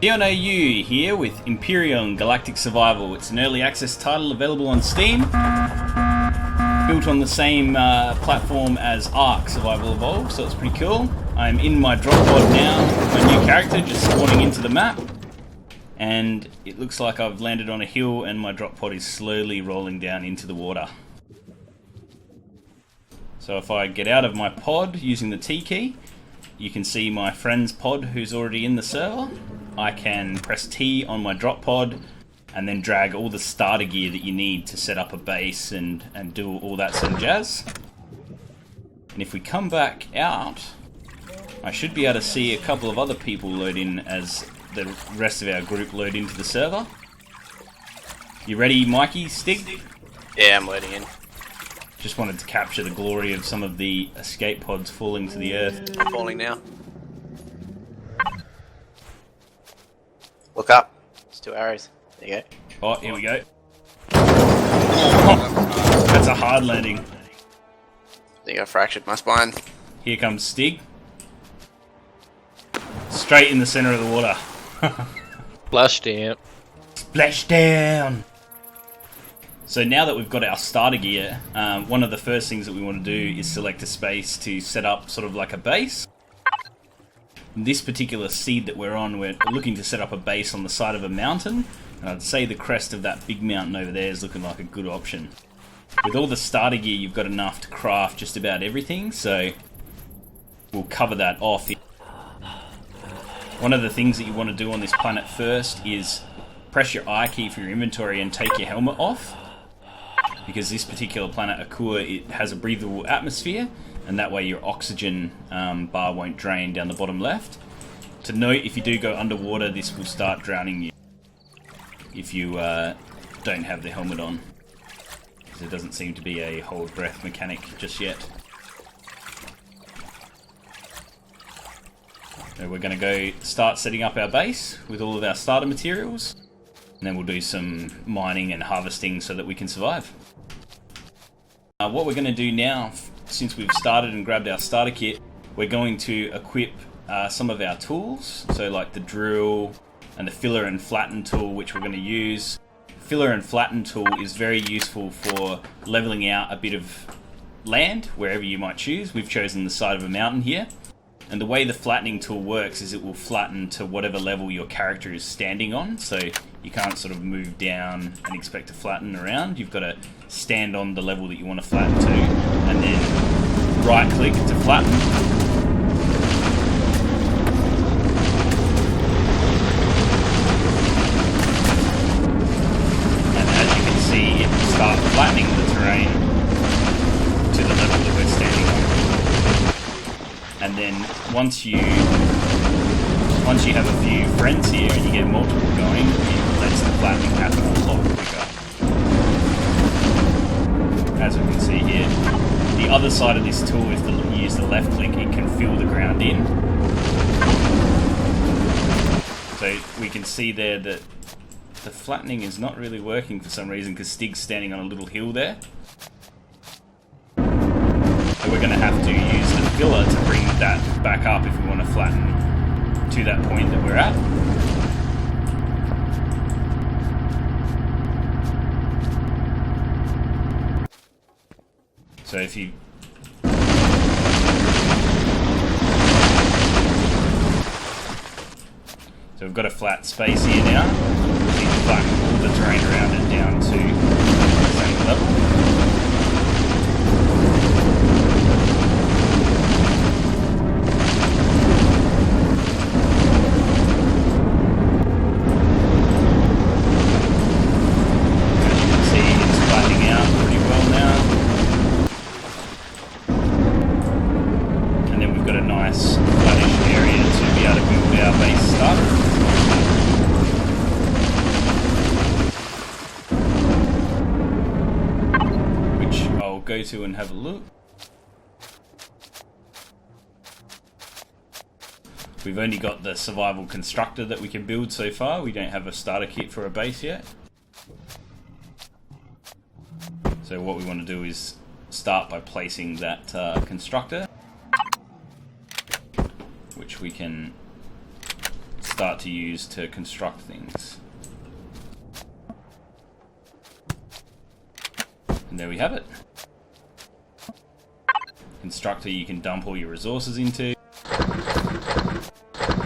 Xeonau here with Empyrion Galactic Survival. It's an early access title available on Steam, built on the same platform as Ark Survival Evolved, so it's pretty cool. I'm in my drop pod now, my new character just spawning into the map, and it looks like I've landed on a hill and my drop pod is slowly rolling down into the water. So if I get out of my pod using the T key, you can see my friend's pod who's already in the server. I can press T on my drop pod and then drag all the starter gear that you need to set up a base and do all that sort of jazz. And if we come back out, I should be able to see a couple of other people load in as the rest of our group load into the server. You ready, Mikey? Stig? Yeah, I'm loading in. Just wanted to capture the glory of some of the escape pods falling to the earth. I'm falling now. Look up. It's 2 arrows. There you go. Oh, here we go. Oh, that's a hard landing. I think I fractured my spine. Here comes Stig. Straight in the center of the water. Splashdown. Splashdown! So now that we've got our starter gear, one of the first things that we want to do is select a space to set up sort of like a base. This particular seed that we're on, we're looking to set up a base on the side of a mountain, and I'd say the crest of that big mountain over there is looking like a good option. With all the starter gear, you've got enough to craft just about everything, so we'll cover that off. One of the things that you want to do on this planet first is press your I key for your inventory and take your helmet off, because this particular planet, Akua, it has a breathable atmosphere, and that way your oxygen bar won't drain down the bottom left. To note, if you do go underwater, this will start drowning you if you don't have the helmet on, because there doesn't seem to be a hold breath mechanic just yet. So we're going to go start setting up our base with all of our starter materials, and then we'll do some mining and harvesting so that we can survive. What we're going to do now, since we've started and grabbed our starter kit, we're going to equip some of our tools, so like the drill and the filler and flatten tool, which we're going to use. Filler and flatten tool is very useful for leveling out a bit of land wherever you might choose. We've chosen the side of a mountain here, and the way the flattening tool works is it will flatten to whatever level your character is standing on, so you can't sort of move down and expect to flatten around. You've got to stand on the level that you want to flatten to, and then right click to flatten. And as you can see, it will start flattening the terrain to the level that we're standing on. And then once you have a few friends here and you get multiple going, it lets the flattening happen a lot quicker. As we can see here, the other side of this tool, if you use the left click, it can fill the ground in. So we can see there that the flattening is not really working for some reason, because Stig's standing on a little hill there. So we're going to have to use the filler to bring that back up if we want to flatten to that point that we're at. So if you we've got a flat space here now. We need to flatten all the terrain around it down to the same level. Go to and have a look. We've only got the survival constructor that we can build so far. We don't have a starter kit for a base yet. So what we want to do is start by placing that constructor, which we can start to use to construct things. And there we have it. Constructor you can dump all your resources into.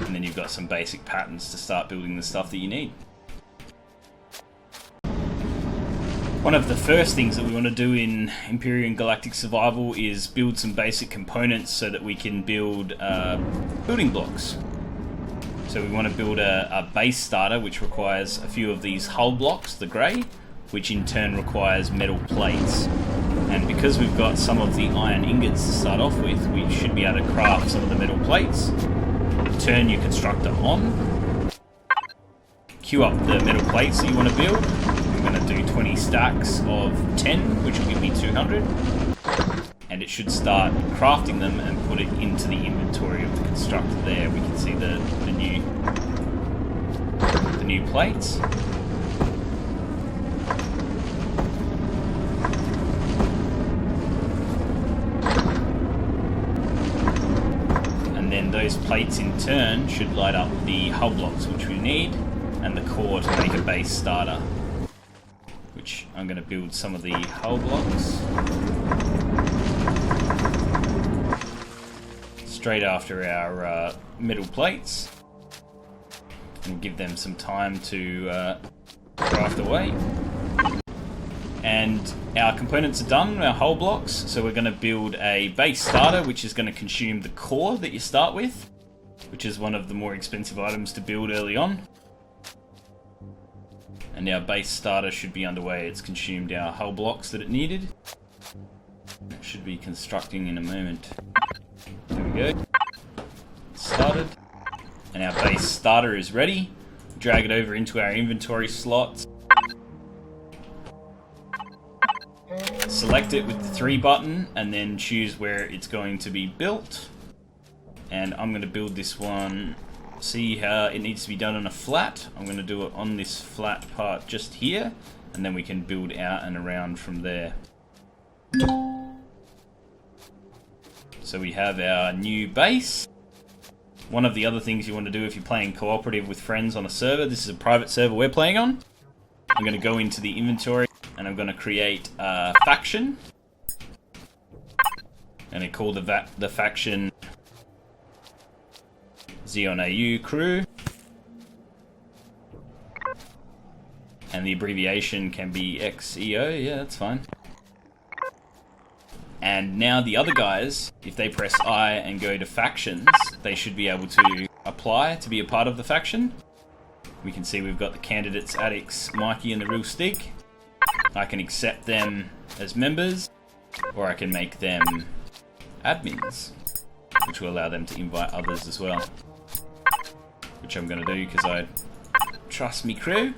And then you've got some basic patterns to start building the stuff that you need. One of the first things that we want to do in Empyrion Galactic Survival is build some basic components so that we can build building blocks. So we want to build a base starter which requires a few of these hull blocks, the grey, which in turn requires metal plates. And because we've got some of the iron ingots to start off with, we should be able to craft some of the metal plates. Turn your constructor on. Queue up the metal plates that you want to build. I'm going to do 20 stacks of 10, which will give me 200. And it should start crafting them and put it into the inventory of the constructor there. We can see the new plates. Those plates in turn should light up the hull blocks which we need and the core to make a base starter, which I'm going to build some of the hull blocks straight after our metal plates and give them some time to craft away. And our components are done, our hull blocks, so we're going to build a base starter which is going to consume the core that you start with, which is one of the more expensive items to build early on. And our base starter should be underway. It's consumed our hull blocks that it needed. It should be constructing in a moment. There we go. Started. And our base starter is ready. Drag it over into our inventory slots. Select it with the 3 button and then choose where it's going to be built. And I'm going to build this one. See how it needs to be done on a flat. I'm going to do it on this flat part just here, and then we can build out and around from there. So we have our new base. One of the other things you want to do if you're playing cooperative with friends on a server, this is a private server we're playing on. I'm going to go into the inventory and I'm going to create a faction. And I call the faction Xeonau crew. And the abbreviation can be XEO, yeah, that's fine. And now the other guys, if they press I and go to factions, they should be able to apply to be a part of the faction. We can see we've got the candidates Addicts, Mikey and the Real Stick. I can accept them as members, or I can make them admins, which will allow them to invite others as well. Which I'm going to do because I trust me crew.